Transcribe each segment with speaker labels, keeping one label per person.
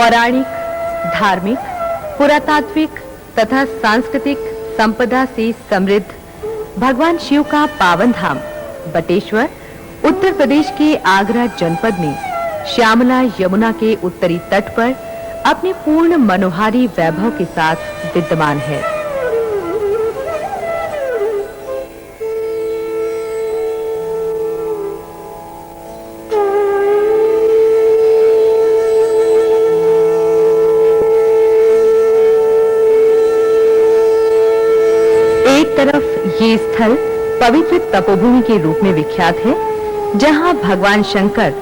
Speaker 1: पौराणिक, धार्मिक, पुरातात्विक तथा सांस्कृतिक संपदा से समृद्ध भगवान शिव का पावन धाम बटेश्वर उत्तर प्रदेश के आगरा जनपद में श्यामला यमुना के उत्तरी तट पर अपने पूर्ण मनोहारी वैभव के साथ विद्यमान है। एक तरफ ये स्थल पवित्र तपोभूमि के रूप में विख्यात है, जहां भगवान शंकर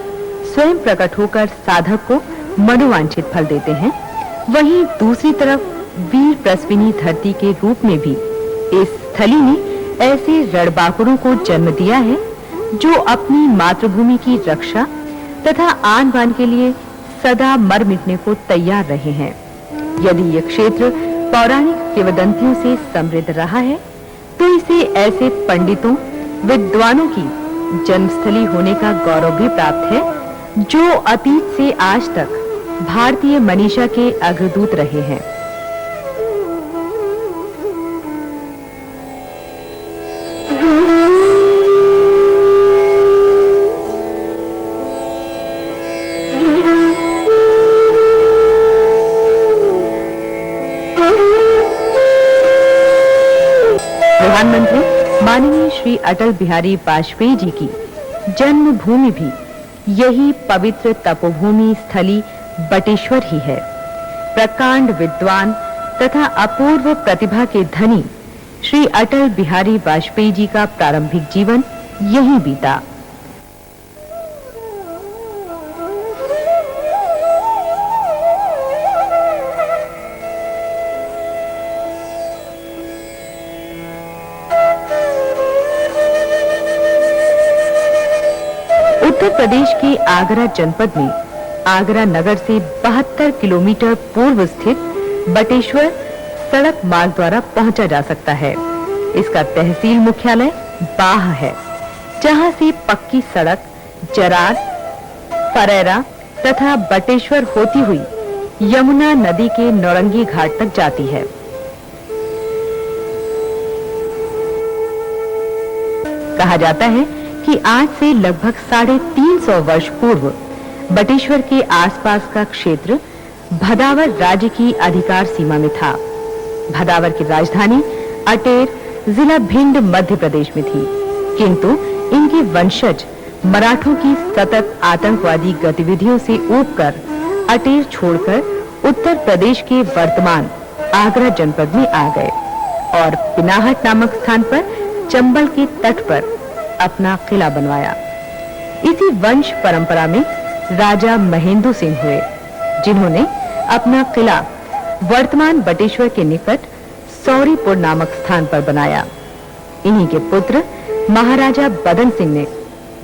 Speaker 1: स्वयं प्रकट होकर साधक को मनोवांछित फल देते हैं। वहीं दूसरी तरफ वीर प्रसविनी धरती के रूप में भी इस स्थली ने ऐसे रणबांकुरों को जन्म दिया है जो अपनी मातृभूमि की रक्षा तथा आन बान के लिए सदा मर मिटने को तैयार रहे हैं। यदि यह क्षेत्र पौराणिक किंवदंतियों से समृद्ध रहा है, तो इसे ऐसे पंडितों विद्वानों की जन्मस्थली होने का गौरव भी प्राप्त है जो अतीत से आज तक भारतीय मनीषा के अग्रदूत रहे हैं। प्रधानमंत्री माननीय श्री अटल बिहारी वाजपेयी जी की जन्मभूमि भी यही पवित्र तपोभूमि स्थली बटेश्वर ही है। प्रकांड विद्वान तथा अपूर्व प्रतिभा के धनी श्री अटल बिहारी वाजपेयी जी का प्रारंभिक जीवन यहीं बीता। उत्तर प्रदेश के आगरा जनपद में आगरा नगर से 72 किलोमीटर पूर्व स्थित बटेश्वर सड़क मार्ग द्वारा पहुंचा जा सकता है। इसका तहसील मुख्यालय बाह है, जहां से पक्की सड़क जरार, फरेरा तथा बटेश्वर होती हुई यमुना नदी के नौरंगी घाट तक जाती है। कहा जाता है कि आज से लगभग 350 वर्ष पूर्व बटेश्वर के आसपास का क्षेत्र भदावर राज्य की अधिकार सीमा में था। भदावर की राजधानी अटेर जिला भिंड मध्य प्रदेश में थी, किंतु इनके वंशज मराठों की सतत आतंकवादी गतिविधियों से ऊबकर अटेर छोड़कर उत्तर प्रदेश के वर्तमान आगरा जनपद में आ गए और पिनाहट नामक स्थान पर चंबल के तट पर अपना किला बनवाया। इसी वंश परंपरा में राजा महेंद्र सिंह हुए, जिन्होंने अपना किला वर्तमान बटेश्वर के निकट सौरीपुर नामक स्थान पर बनाया। इन्हीं के पुत्र महाराजा बदन सिंह ने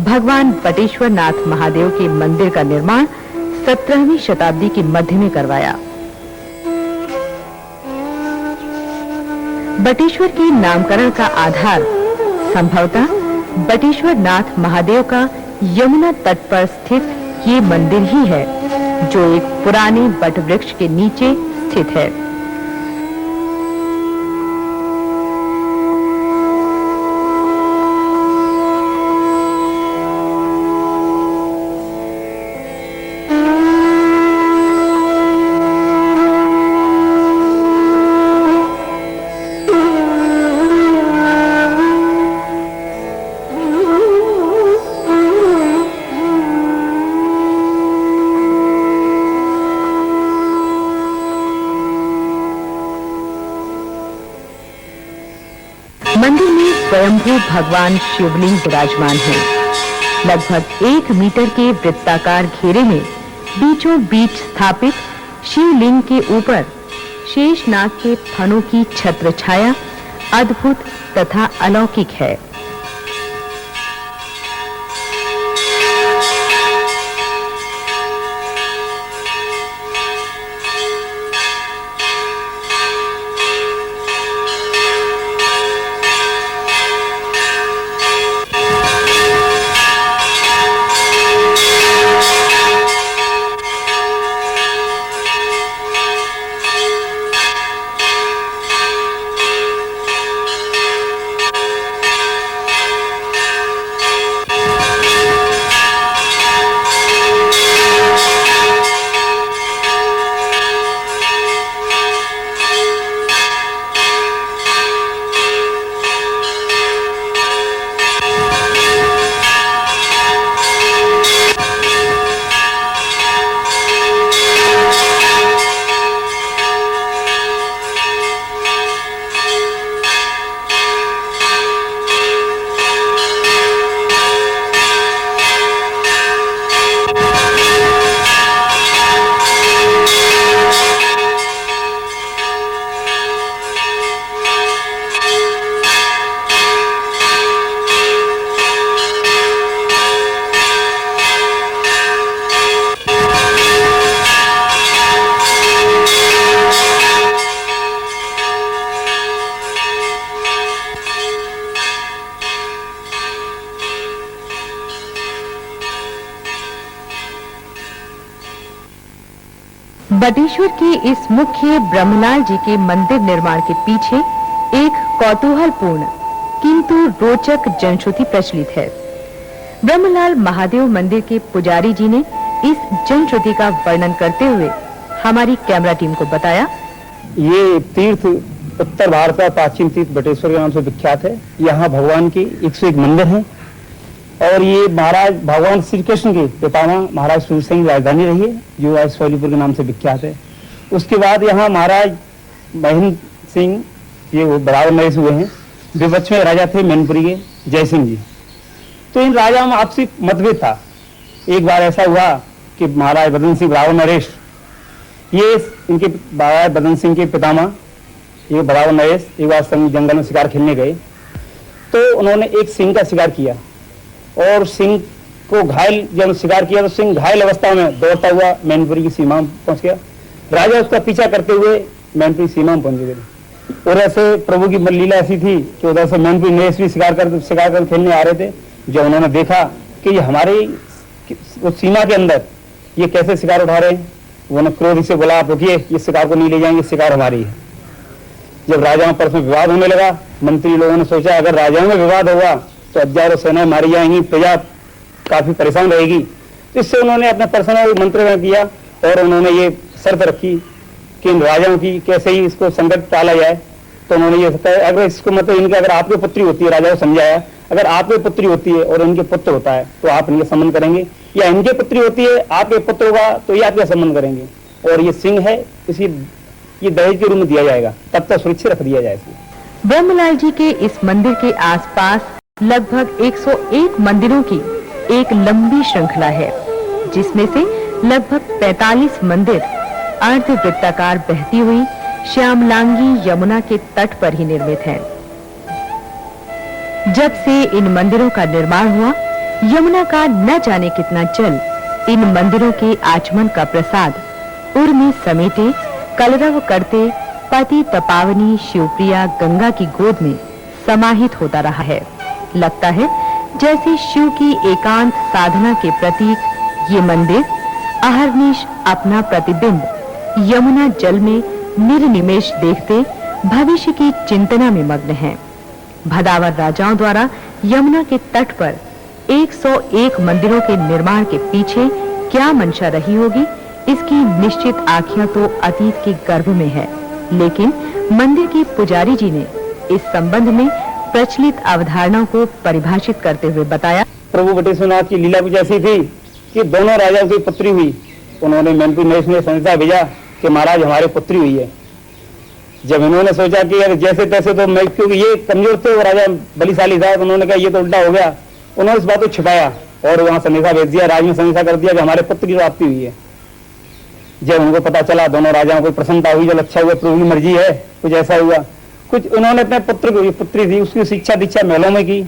Speaker 1: भगवान बटेश्वर नाथ महादेव के मंदिर का निर्माण 17वीं शताब्दी के मध्य में करवाया। बटेश्वर के नामकरण का आधार संभवतः बटेश्वर नाथ महादेव का यमुना तट पर स्थित ये मंदिर ही है, जो एक पुराने बट वृक्ष के नीचे स्थित है। मंदिर में स्वयंभू भगवान शिवलिंग विराजमान है। लगभग 1 मीटर के वृत्ताकार घेरे में बीचों बीच स्थापित शिवलिंग के ऊपर शेषनाग के फणों की छत्र छाया अद्भुत तथा अलौकिक है। बटेश्वर के इस मुख्य ब्रह्मलाल जी के मंदिर निर्माण के पीछे एक कौतूहलपूर्ण किंतु रोचक जनश्रुति प्रचलित है। ब्रह्मलाल महादेव मंदिर के पुजारी जी ने इस जनश्रुति का वर्णन करते हुए हमारी कैमरा टीम को बताया,
Speaker 2: ये तीर्थ उत्तर भारत का प्राचीन तीर्थ बटेश्वर के नाम से विख्यात है। यहाँ भगवान की 101 मंदिर हैं और ये महाराज भगवान श्री कृष्ण के पितामह महाराज सूर्य सिंह राजधानी रही है, जो आज सोलीपुर के नाम से विख्यात है। उसके बाद यहाँ महाराज महेंद्र सिंह ये वो बराबर नरेश हुए हैं। विपक्ष में राजा थे मैनपुरी के जय सिंह जी। तो इन राजाओं में आपसी मतभेद था। एक बार ऐसा हुआ कि महाराज बदन सिंह बराबर नरेश ये इनके महाराज बदन सिंह के पितामह ये बराबर नरेश एक बार जंगल में शिकार खेलने गए, तो उन्होंने एक सिंह का शिकार किया और सिंह को घायल जब शिकार किया तो सिंह घायल अवस्था में दौड़ता हुआ मैनपुरी की सीमा में पहुंच गया। राजा उसका पीछा करते हुए मैनपुरी सीमा में पहुंच गए। और ऐसे प्रभु की लीला ऐसी थी कि उधर से मैनपुरी नरेश भी शिकार कर खेलने आ रहे थे। जब उन्होंने देखा कि ये हमारे सीमा के अंदर ये कैसे शिकार उठा रहे हैं, उन्होंने क्रोध से बोला, आप रुकिए, ये शिकार को नहीं ले जाएंगे, शिकार हमारी है। जब राजाओं पर उसमें विवाद होने लगा, मंत्री लोगों ने सोचा अगर राजाओं में विवाद होगा तो हजारों सेनाएं मारी जाएंगी, प्रजा काफी परेशान रहेगी। इससे उन्होंने अपना पर्सनल मंत्रण किया और उन्होंने ये शर्त रखी कि इन राजाओं की कैसे ही इसको संकट टाला जाए। तो उन्होंने ये कहा अगर इसको मतलब इनके अगर आपकी पुत्री होती है, राजा को समझाया, अगर आपकी पुत्री होती है और इनके पुत्र होता है तो आप इनके संबंध करेंगे, या इनके पुत्री होती है आपके पुत्र होगा तो ये आपके संबंध करेंगे, और ये सिंह है इसी ये दहेज के रूप में दिया जाएगा, तब तक सुरक्षित रख दिया जाए।
Speaker 1: ब्रह्मलाल जी के इस मंदिर के आसपास लगभग 101 मंदिरों की एक लंबी श्रृंखला है, जिसमें से लगभग 45 मंदिर अर्धवृत्ताकार बहती हुई श्यामलांगी यमुना के तट पर ही निर्मित हैं। जब से इन मंदिरों का निर्माण हुआ, यमुना का न जाने कितना जल इन मंदिरों के आचमन का प्रसाद उर में समेटे कलरव करते पति तपावनी शिवप्रिया गंगा की गोद में समाहित होता रहा है। लगता है जैसे शिव की एकांत साधना के प्रतीक ये मंदिर अहर्निश अपना प्रतिबिंब यमुना जल में निर्निमेष देखते भविष्य की चिंतना में मग्न हैं। भदावर राजाओं द्वारा यमुना के तट पर 101 मंदिरों के निर्माण के पीछे क्या मंशा रही होगी, इसकी निश्चित आख्या तो अतीत के गर्भ में है, लेकिन मंदिर के पुजारी जी ने इस संबंध में प्रचलित अवधारणाओं को परिभाषित करते हुए बताया,
Speaker 2: प्रभु बटेश्वरनाथ की लीला कुछ ऐसी थी कि दोनों राजाओं की पुत्री हुई। उन्होंने मैनपुरी नरेश ने संदेशा भेजा कि महाराज हमारी पुत्री हुई है। जब इन्होंने सोचा कि यार जैसे तैसे तो मैं, क्योंकि ये कमजोर थे वो राजा बलिशाली था, तो उन्होंने कहा ये तो उल्टा हो गया। उन्होंने इस बात को छिपाया और वहां संदेशा भेज दिया, राज में संदेशा कर दिया कि हमारे पुत्र की प्राप्ति हुई है। जब उनको पता चला, दोनों राजाओं को प्रसन्नता हुई, जब अच्छा हुआ, प्रभु की मर्जी है, कुछ ऐसा हुआ। कुछ उन्होंने अपने पुत्र को, पुत्री थी उसकी शिक्षा दीक्षा महलों में की,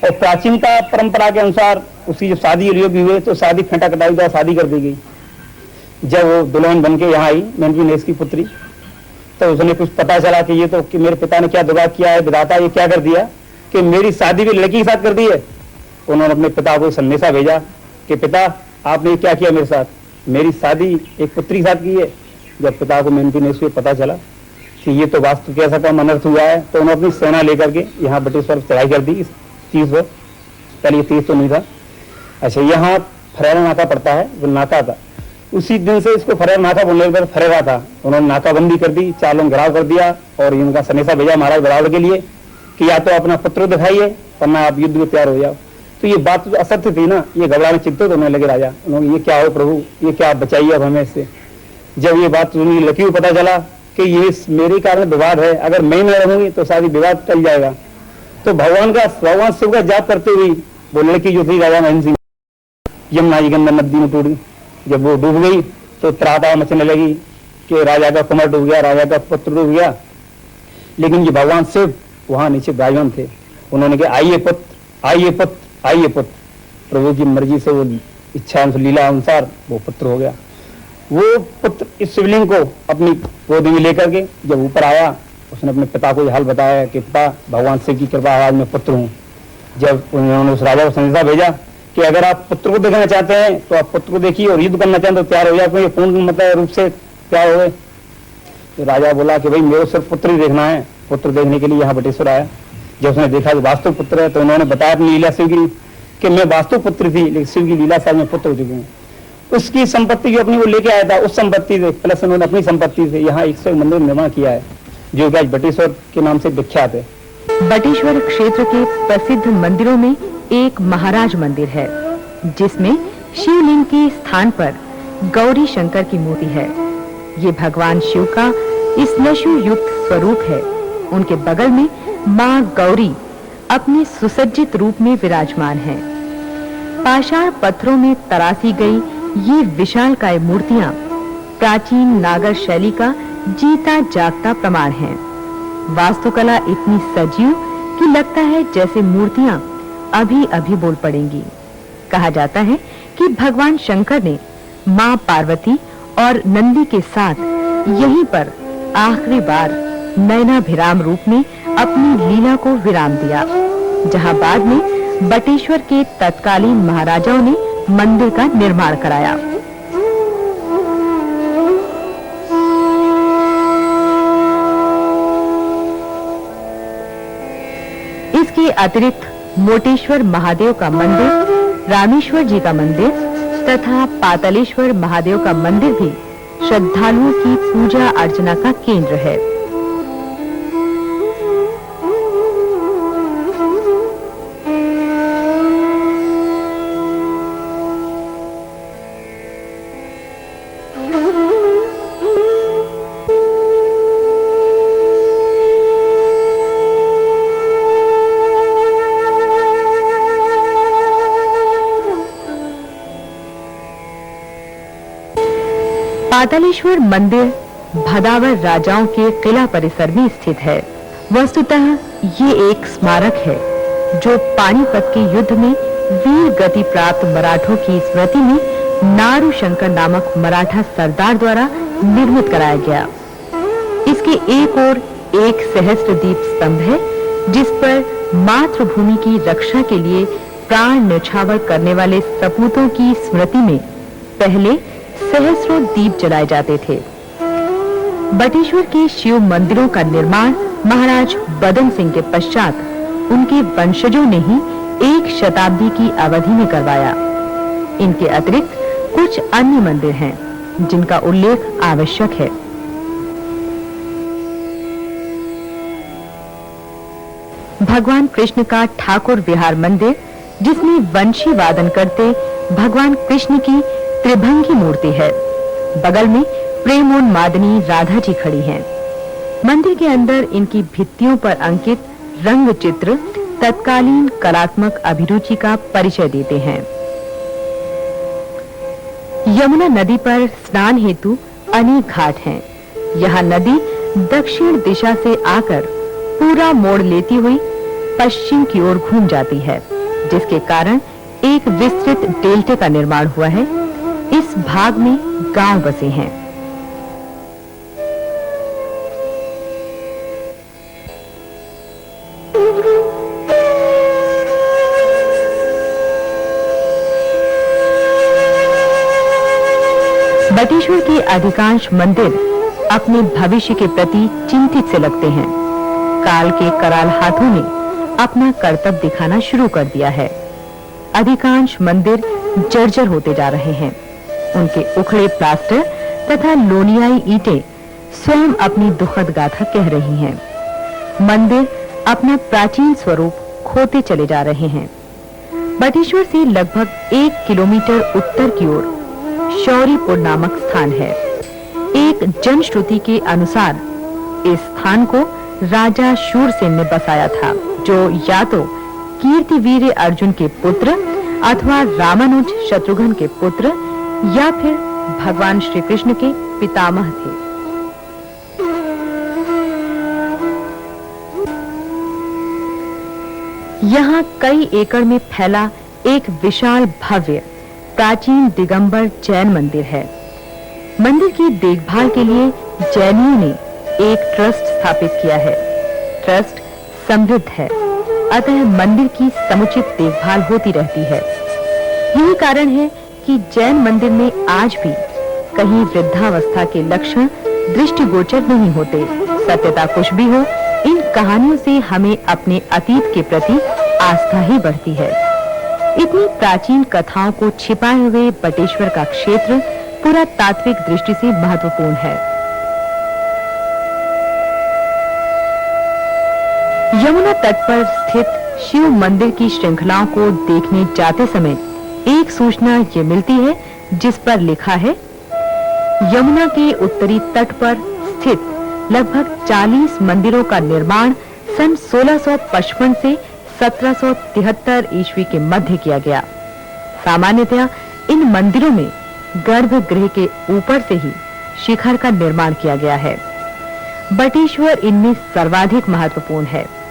Speaker 2: और प्राचीनता परंपरा के अनुसार उसकी जब शादी योग हुए तो शादी फेंटा कटाई द्वारा शादी कर दी गई। जब वो दुल्हन बन के यहाँ आई मैनपुरी नरेश की पुत्री, तो उसने कुछ पता चला कि ये तो कि मेरे पिता ने क्या दुआ किया है, विधाता ये क्या कर दिया कि मेरी शादी भी लड़की के साथ कर दी है। उन्होंने अपने पिता को संदेशा भेजा कि पिता आपने क्या किया मेरे साथ, मेरी शादी एक पुत्री के साथ की है। जब पिता को मैनपुरी नरेश को पता चला कि ये तो वास्तु कैसा का अनर्थ हुआ है, तो उन्होंने अपनी सेना लेकर के यहाँ बटेश्वर चढ़ाई कर दी। इस तीर्थ पर पहले ये तीर्थ तो नहीं था। अच्छा, यहाँ फरेरा नाका पड़ता है, वो नाका था, उसी दिन से इसको फरेरा नाका बोलने पर फरेरा था। उन्होंने नाकाबंदी कर दी, चालों घिराव कर दिया और इनका संदेशा भेजा महाराज बराबर के लिए कि या तो अपना पुत्र दिखाइए वरना आप युद्ध में तैयार हो जाओ। तो ये बात तो असत्य थी ना, ये घबराने चिंतित होने लगे राजा। उन्होंने ये क्या हो प्रभु, ये क्या बताइए अब हमें इससे। जब ये बात सुनी, लकी को पता चला कि ये मेरे कारण विवाद है, अगर मैं न रहूंगी तो शादी विवाद टल जाएगा। तो भगवान शिव का जाप करते हुए वो लड़की जो थी राजा महेंद्र सिंह, यमुना जी गंगा नदी में टूट गई। जब वो डूब गई तो त्राता मचने लगी कि राजा का कुमार डूब गया, राजा का पुत्र डूब गया। लेकिन ये भगवान शिव वहां नीचे विराजमान थे। उन्होंने कहा आइए पुत्र, आइए पुत्र, आइए पुत्र। प्रभु की मर्जी से, वो इच्छा लीला अनुसार वो पुत्र हो गया। वो पुत्र इस शिवलिंग को अपनी गोद में लेकर के जब ऊपर आया, उसने अपने पिता को यह हाल बताया कि पिता भगवान शिव की कृपा आज मैं पुत्र हूँ। जब उन्होंने उस राजा को संदेशा भेजा कि अगर आप पुत्र को देखना चाहते हैं तो आप पुत्र को देखिए और युद्ध करना चाहते हैं तो तैयार हो जाए, क्योंकि पूर्ण मतलब रूप से क्या हो गए? तो राजा बोला कि भाई मेरे सिर्फ पुत्र ही देखना है। पुत्र देखने के लिए यहाँ बटेश्वर आया। जब उसने देखा कि वास्तव पुत्र है तो उन्होंने बताया अपनी लीला शिव की कि मैं वास्तव पुत्र थी, लेकिन शिव की लीला से मैं पुत्र हो चुकी हूँ। उसकी संपत्ति जो अपनी वो लेके आया था, उस संपत्ति से प्लस उन्होंने अपनी संपत्ति से यहाँ 101 मंदिर निर्माण किया है, जो आज बटेश्वर के नाम से विख्यात है।
Speaker 1: बटेश्वर क्षेत्र के प्रसिद्ध मंदिरों में एक महाराज मंदिर है, जिसमें शिवलिंग के स्थान पर गौरी शंकर की मूर्ति है। ये भगवान शिव का स्नशु युक्त स्वरूप है। उनके बगल में मां गौरी अपने सुसज्जित रूप में विराजमान है। पाषाण पत्थरों में तराशी गई ये विशालकाय मूर्तियां प्राचीन नागर शैली का जीता जागता प्रमाण है। वास्तुकला इतनी सजीव कि लगता है जैसे मूर्तियां अभी-अभी बोल पड़ेंगी। कहा जाता है कि भगवान शंकर ने मां पार्वती और नंदी के साथ यहीं पर आखिरी बार नयनाभिराम रूप में अपनी लीला को विराम दिया, जहां बाद में बटेश्वर के तत्कालीन महाराजाओं ने मंदिर का निर्माण कराया। इसके अतिरिक्त मोटेश्वर महादेव का मंदिर, रामेश्वर जी का मंदिर तथा पातालेश्वर महादेव का मंदिर भी श्रद्धालुओं की पूजा अर्चना का केंद्र है। पातालेश्वर मंदिर भदावर राजाओं के किला परिसर में स्थित है। वस्तुतः ये एक स्मारक है जो पानीपत के युद्ध में वीर गति प्राप्त मराठों की स्मृति में नारू शंकर नामक मराठा सरदार द्वारा निर्मित कराया गया। इसके एक ओर एक सहस्त्र दीप स्तंभ है, जिस पर मातृभूमि की रक्षा के लिए प्राण न्यौछावर करने वाले सपूतों की स्मृति में पहले सहस्रों दीप जलाए जाते थे। बटेश्वर के शिव मंदिरों का निर्माण महाराज बदन सिंह के पश्चात उनके वंशजों ने ही 1 शताब्दी की अवधि में करवाया। इनके अतिरिक्त कुछ अन्य मंदिर हैं, जिनका उल्लेख आवश्यक है। भगवान कृष्ण का ठाकुर विहार मंदिर, जिसमें वंशी वादन करते भगवान कृष्ण की त्रिभंगी मूर्ति है। बगल में प्रेमोन्मादिनी राधा जी खड़ी हैं। मंदिर के अंदर इनकी भित्तियों पर अंकित रंग चित्र तत्कालीन कलात्मक अभिरुचि का परिचय देते हैं। यमुना नदी पर स्नान हेतु अनेक घाट हैं। यह नदी दक्षिण दिशा से आकर पूरा मोड़ लेती हुई पश्चिम की ओर घूम जाती है, जिसके कारण एक विस्तृत डेल्टे का निर्माण हुआ है। इस भाग में गांव बसे हैं। बटेश्वर के अधिकांश मंदिर अपने भविष्य के प्रति चिंतित से लगते हैं। काल के कराल हाथों ने अपना कर्तव्य दिखाना शुरू कर दिया है। अधिकांश मंदिर जर्जर होते जा रहे हैं। उनके उखड़े प्लास्टर तथा लोनियाई ईंटें स्वयं अपनी दुखद गाथा कह रही हैं। मंदिर अपना प्राचीन स्वरूप खोते चले जा रहे हैं। बटेश्वर से लगभग 1 किलोमीटर उत्तर की ओर शौरीपुर नामक स्थान है। एक जनश्रुति के अनुसार इस स्थान को राजा शूरसेन ने बसाया था, जो या तो कीर्तिवीर अर्जुन के पुत्र अथवा रामानुज शत्रुघ्न के पुत्र या फिर भगवान श्री कृष्ण के पितामह थे। यहाँ कई एकड़ में फैला एक विशाल भव्य प्राचीन दिगंबर जैन मंदिर है। मंदिर की देखभाल के लिए जैनियों ने एक ट्रस्ट स्थापित किया है। ट्रस्ट समृद्ध है, अतः मंदिर की समुचित देखभाल होती रहती है। यही कारण है कि जैन मंदिर में आज भी कहीं वृद्धावस्था के लक्षण दृष्टिगोचर नहीं होते। सत्यता कुछ भी हो, इन कहानियों से हमें अपने अतीत के प्रति आस्था ही बढ़ती है। इतनी प्राचीन कथाओं को छिपाए हुए बटेश्वर का क्षेत्र पुरातात्विक दृष्टि से महत्वपूर्ण है। यमुना तट पर स्थित शिव मंदिर की श्रृंखलाओं को देखने जाते समय एक सूचना ये मिलती है जिस पर लिखा है, यमुना के उत्तरी तट पर स्थित लगभग 40 मंदिरों का निर्माण सन 1655 से 1773 ईस्वी के मध्य किया गया। सामान्यतया इन मंदिरों में गर्भगृह के ऊपर से ही शिखर का निर्माण किया गया है। बटेश्वर इनमें सर्वाधिक महत्वपूर्ण है।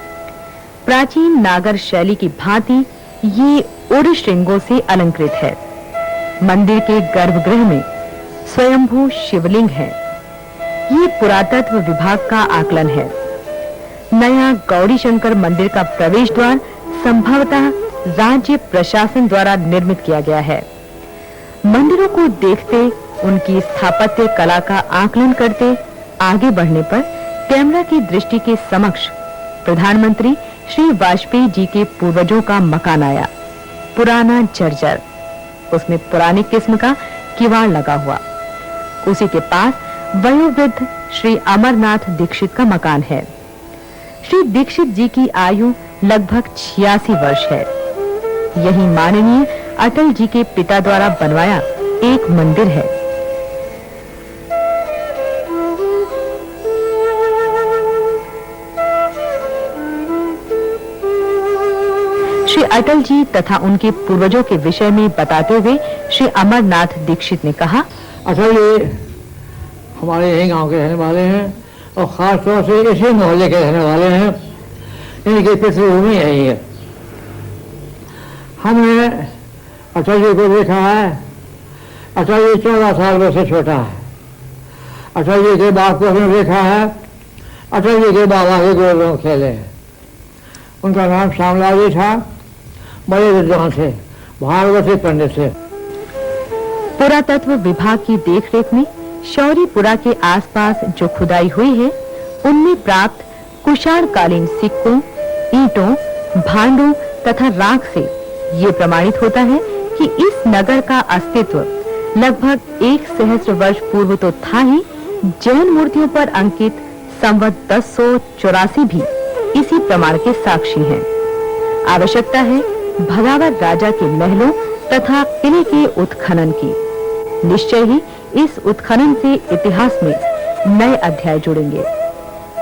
Speaker 1: प्राचीन नागर शैली की भांति ये उड़ श्रृंगों से अलंकृत है। मंदिर के गर्भगृह में स्वयंभू शिवलिंग है। ये पुरातत्व विभाग का आकलन है। नया गौरी शंकर मंदिर का प्रवेश द्वार संभवतः राज्य प्रशासन द्वारा निर्मित किया गया है। मंदिरों को देखते, उनकी स्थापत्य कला का आकलन करते आगे बढ़ने पर कैमरा की दृष्टि के समक्ष प्रधानमंत्री श्री वाजपेयी जी के पूर्वजों का मकान आया। पुराना जर्जर, उसमें पुरानी किस्म का किवाड़ लगा हुआ। उसी के पास वयोवृद्ध श्री अमरनाथ दीक्षित का मकान है। श्री दीक्षित जी की आयु लगभग 86 वर्ष है। यही माननीय अटल जी के पिता द्वारा बनवाया एक मंदिर है। श्री अटल जी तथा उनके पूर्वजों के विषय में बताते हुए श्री अमरनाथ दीक्षित ने कहा,
Speaker 3: असल ये हमारे यही गांव के रहने वाले हैं और खास तौर से इसी मोहल्ले के रहने वाले हैं। इनकी पृथ्वीभूमि यही है। हमने अटल जी को देखा है। अटल जी 14 साल में से छोटा है। अटल जी के बाप को हमने देखा है। अटल जी के बाबा के गोलों खेले हैं। उनका नाम श्यामलाल जी था। बड़े विद्वान थे, भागवती पंडित थे।
Speaker 1: पुरातत्व विभाग की देखरेख में शौरीपुरा के आसपास जो खुदाई हुई है, उनमें प्राप्त कुषाणकालीन सिक्कों, ईंटों, भांडों तथा राख से ये प्रमाणित होता है कि इस नगर का अस्तित्व लगभग 1 सहस्र वर्ष पूर्व तो था ही, जैन मूर्तियों पर अंकित संवत 1084 भी इसी प्रमाण के साक्षी हैं। आवश्यकता है भदावर राजा के महलों तथा किले के उत्खनन की। निश्चय ही इस उत्खनन से इतिहास में नए अध्याय जुड़ेंगे।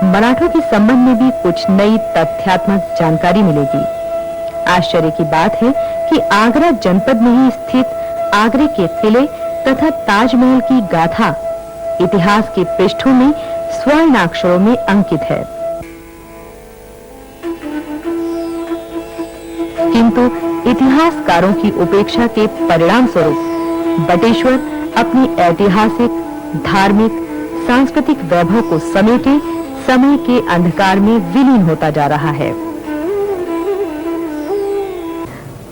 Speaker 1: मराठों के संबंध में भी कुछ नई तथ्यात्मक जानकारी मिलेगी। आश्चर्य की बात है कि आगरा जनपद में ही स्थित आगरे के किले तथा ताजमहल की गाथा इतिहास के पृष्ठों में स्वर्णाक्षरों में अंकित है। किंतु इतिहासकारों की उपेक्षा के परिणाम स्वरूप बटेश्वर अपनी ऐतिहासिक, धार्मिक, सांस्कृतिक वैभव को समेटे समय के अंधकार में विलीन होता जा रहा है।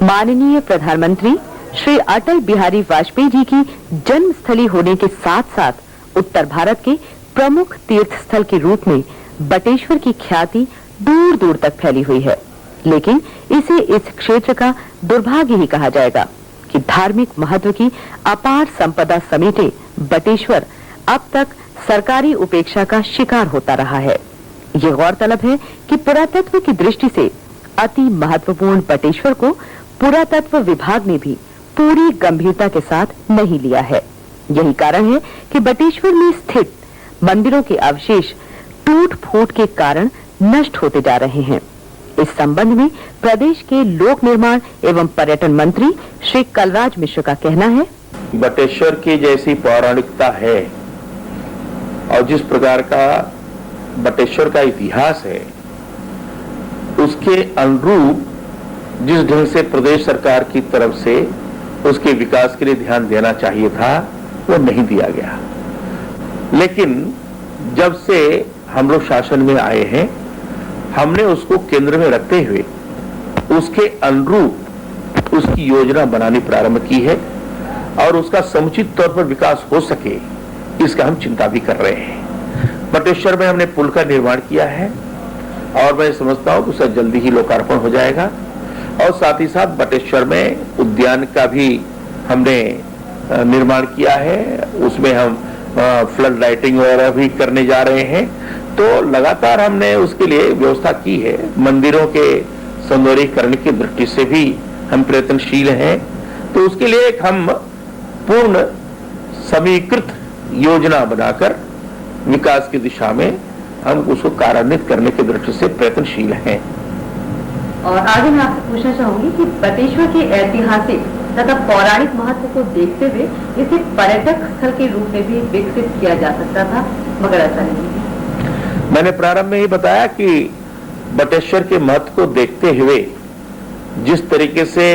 Speaker 1: माननीय प्रधानमंत्री श्री अटल बिहारी वाजपेयी जी की जन्मस्थली होने के साथ-साथ उत्तर भारत के प्रमुख तीर्थ स्थल के रूप में बटेश्वर की ख्याति दूर-दूर तक फैली हुई है। लेकिन इसे इस क्षेत्र का दुर्भाग्य ही कहा जाएगा कि धार्मिक महत्व की अपार संपदा समेटे बटेश्वर अब तक सरकारी उपेक्षा का शिकार होता रहा है। ये गौरतलब है कि पुरातत्व की दृष्टि से अति महत्वपूर्ण बटेश्वर को पुरातत्व विभाग ने भी पूरी गंभीरता के साथ नहीं लिया है। यही कारण है कि बटेश्वर में स्थित मंदिरों के अवशेष टूट-फूट के कारण नष्ट होते जा रहे हैं। इस संबंध में प्रदेश के लोक निर्माण एवं पर्यटन मंत्री श्री कलराज मिश्र का कहना है,
Speaker 4: बटेश्वर की जैसी पौराणिकता है और जिस प्रकार का बटेश्वर का इतिहास है, उसके अनुरूप जिस ढंग से प्रदेश सरकार की तरफ से उसके विकास के लिए ध्यान देना चाहिए था, वो नहीं दिया गया। लेकिन जब से हम लोग शासन में आए हैं, हमने उसको केंद्र में रखते हुए उसके अनुरूप उसकी योजना बनानी प्रारंभ की है और उसका समुचित तौर पर विकास हो सके, इसका हम चिंता भी कर रहे हैं। बटेश्वर में हमने पुल का निर्माण किया है और मैं समझता हूं कि उसका जल्दी ही लोकार्पण हो जाएगा। और साथ ही साथ बटेश्वर में उद्यान का भी हमने निर्माण किया है, उसमें हम फ्लड लाइटिंग वगैरह भी करने जा रहे हैं। तो लगातार हमने उसके लिए व्यवस्था की है। मंदिरों के सौंदर्यीकरण की दृष्टि से भी हम प्रयत्नशील हैं। तो उसके लिए एक हम पूर्ण समीकृत योजना बनाकर विकास की दिशा में हम उसको कार्यान्वित करने की दृष्टि से प्रयत्नशील हैं।
Speaker 1: और आगे मैं आपसे पूछना चाहूंगी कि बटेश्वर के ऐतिहासिक तथा पौराणिक महत्व को देखते हुए इसे पर्यटक स्थल के रूप में भी विकसित किया जा सकता था, मगर ऐसा नहीं।
Speaker 4: मैंने प्रारंभ में ही बताया कि बटेश्वर के महत्व को देखते हुए जिस तरीके से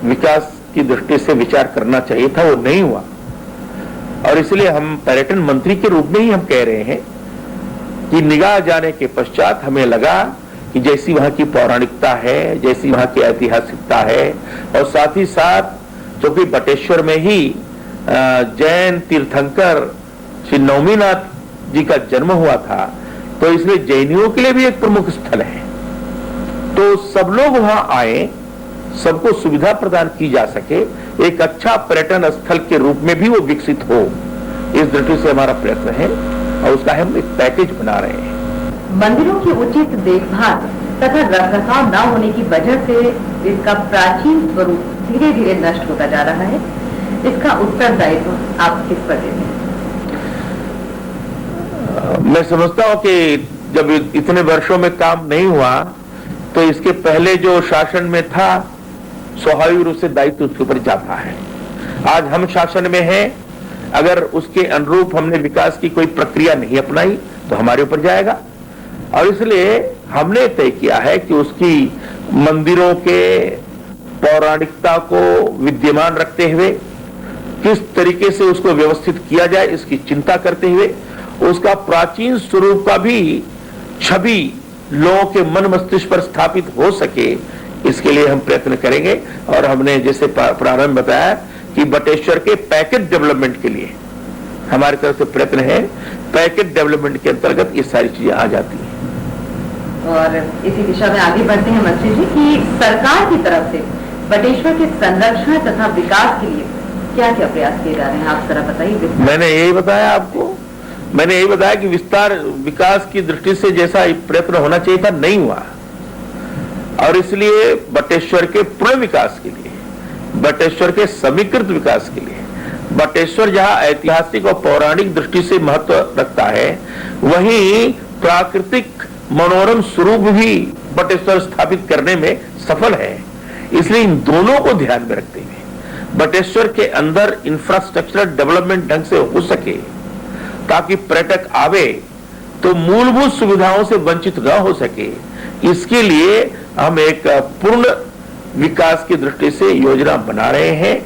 Speaker 4: विकास की दृष्टि से विचार करना चाहिए था वो नहीं हुआ, और इसलिए हम पर्यटन मंत्री के रूप में ही हम कह रहे हैं कि निगाह जाने के पश्चात हमें लगा कि जैसी वहां की पौराणिकता है, जैसी वहां की ऐतिहासिकता है, और साथ ही साथ क्योंकि बटेश्वर में ही जैन तीर्थंकर श्री नवमीनाथ जी का जन्म हुआ था, तो इसलिए जैनियों के लिए भी एक प्रमुख स्थल है। तो सब लोग वहां आए, सबको सुविधा प्रदान की जा सके, एक अच्छा पर्यटन स्थल के रूप में भी वो विकसित हो, इस दृष्टि से हमारा प्रयत्न है और उसका हम एक पैकेज बना रहे हैं।
Speaker 1: मंदिरों की उचित देखभाल तथा रखरखाव न होने की वजह से इसका प्राचीन स्वरूप धीरे धीरे नष्ट होता जा रहा है। इसका उत्तरदायित्व आप किस पर देते हैं?
Speaker 4: मैं समझता हूं कि जब इतने वर्षों में काम नहीं हुआ तो इसके पहले जो शासन में था स्वाभाविक रूप से दायित्व उसके ऊपर जाता है। आज हम शासन में हैं, अगर उसके अनुरूप हमने विकास की कोई प्रक्रिया नहीं अपनाई तो हमारे ऊपर जाएगा, और इसलिए हमने तय किया है कि उसकी मंदिरों के पौराणिकता को विद्यमान रखते हुए किस तरीके से उसको व्यवस्थित किया जाए इसकी चिंता करते हुए उसका प्राचीन स्वरूप का भी छवि लोगों के मन मस्तिष्क पर स्थापित हो सके, इसके लिए हम प्रयत्न करेंगे। और हमने जैसे प्रारंभ बताया कि बटेश्वर के पैकेज डेवलपमेंट के लिए हमारी तरफ से प्रयत्न है। पैकेज डेवलपमेंट के अंतर्गत ये सारी चीजें आ जाती हैं।
Speaker 1: और इसी दिशा में आगे बढ़ते हैं मंत्री जी कि सरकार की तरफ से बटेश्वर के संरक्षण तथा विकास के लिए क्या क्या प्रयास किए जा रहे हैं, आप जरा बताइए।
Speaker 4: मैंने यही बताया आपको, मैंने यही बताया कि विस्तार विकास की दृष्टि से जैसा प्रयत्न होना चाहिए था नहीं हुआ, और इसलिए बटेश्वर के पूर्ण विकास के लिए, बटेश्वर के समीकृत विकास के लिए, बटेश्वर जहां ऐतिहासिक और पौराणिक दृष्टि से महत्व रखता है वहीं प्राकृतिक मनोरम स्वरूप भी बटेश्वर स्थापित करने में सफल है। इसलिए इन दोनों को ध्यान में रखते हुए बटेश्वर के अंदर इंफ्रास्ट्रक्चर डेवलपमेंट ढंग से हो सके ताकि पर्यटक आवे तो मूलभूत सुविधाओं से वंचित न हो सके, इसके लिए हम एक पूर्ण विकास की दृष्टि से योजना बना रहे हैं।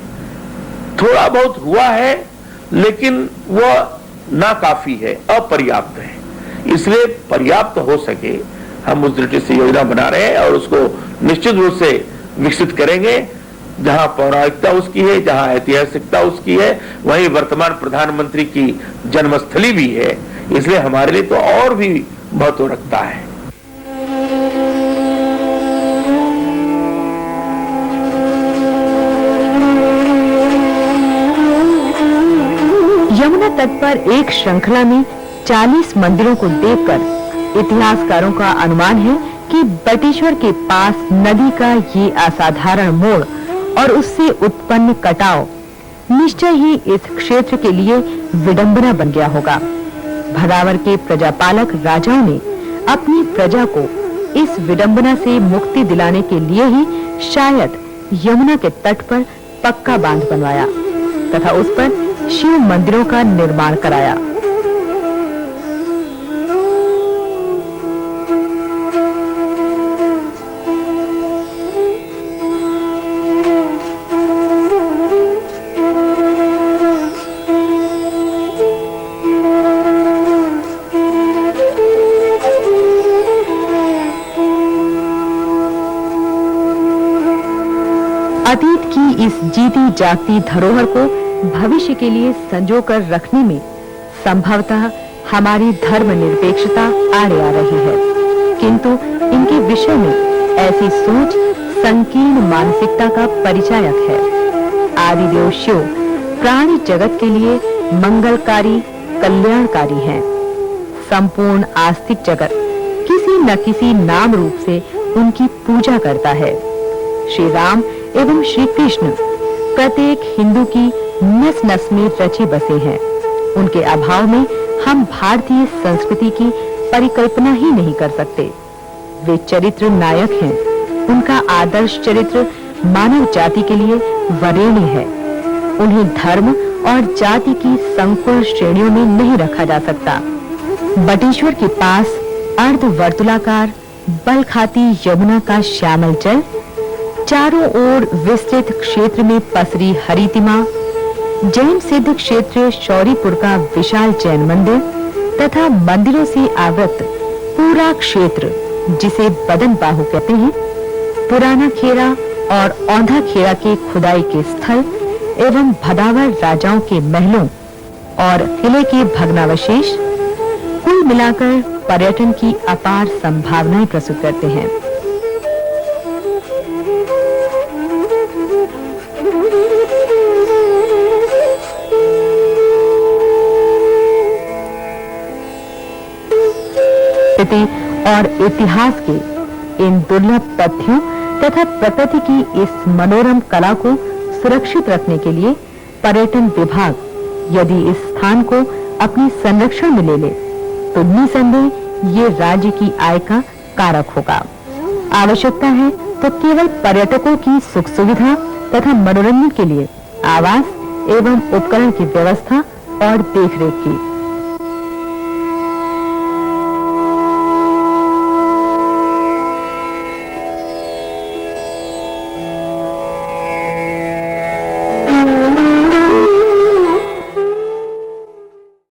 Speaker 4: थोड़ा बहुत हुआ है लेकिन वह नाकाफी है, अपर्याप्त है, इसलिए पर्याप्त हो सके हम उस दृष्टि से योजना बना रहे हैं और उसको निश्चित रूप से विकसित करेंगे। जहां पौराणिकता उसकी है, जहां ऐतिहासिकता उसकी है, वहीं वर्तमान प्रधानमंत्री की जन्मस्थली भी है, इसलिए हमारे लिए तो और भी महत्व रखता है।
Speaker 1: यमुना तट पर एक श्रृंखला में 40 मंदिरों को देखकर इतिहासकारों का अनुमान है कि बटेश्वर के पास नदी का ये असाधारण मोड़ और उससे उत्पन्न कटाव निश्चय ही इस क्षेत्र के लिए विडंबना बन गया होगा। भदावर के प्रजापालक राजाओं ने अपनी प्रजा को इस विडंबना से मुक्ति दिलाने के लिए ही शायद यमुना के तट पर पक्का बांध बनवाया तथा उस पर शिव मंदिरों का निर्माण कराया। अतीत की इस जीती जागती धरोहर को भविष्य के लिए संजोकर रखने में संभवतः हमारी धर्मनिरपेक्षता आड़े आ रही है, किंतु इनके विषय में ऐसी सोच संकीर्ण मानसिकता का परिचायक है। आदिदेव शिव प्राणी जगत के लिए मंगलकारी, कल्याणकारी हैं। संपूर्ण आस्तिक जगत किसी न किसी नाम रूप से उनकी पूजा करता है। श्री राम एवं श्री कृष्ण प्रत्येक हिंदू की नस नस में रचे बसे हैं। उनके अभाव में हम भारतीय संस्कृति की परिकल्पना ही नहीं कर सकते। वे चरित्र नायक हैं। उनका आदर्श चरित्र मानव जाति के लिए वरेण्य है। उन्हें धर्म और जाति की संकुल श्रेणियों में नहीं रखा जा सकता। बटेश्वर के पास अर्धवर्तुलाकार बल खाती यमुना का श्यामल जल, चारों ओर विस्तृत क्षेत्र में पसरी हरितिमा, जैन सिद्ध क्षेत्र शौरीपुर का विशाल जैन मंदिर तथा मंदिरों से आवृत पूरा क्षेत्र जिसे बदन बाहु कहते हैं, पुराना खेड़ा और औंधा खेड़ा के खुदाई के स्थल एवं भदावर राजाओं के महलों और किले के भग्नावशेष कुल मिलाकर पर्यटन की अपार संभावनाएं प्रस्तुत करते हैं। और इतिहास के इन दुर्लभ तथ्यों तथा प्रकृति की इस मनोरम कला को सुरक्षित रखने के लिए पर्यटन विभाग यदि इस स्थान को अपने संरक्षण में ले ले तो निसंदेह ये राज्य की आय का कारक होगा। आवश्यकता है तो केवल पर्यटकों की सुख सुविधा तथा मनोरंजन के लिए आवास एवं उपकरण की व्यवस्था और देखरेख की।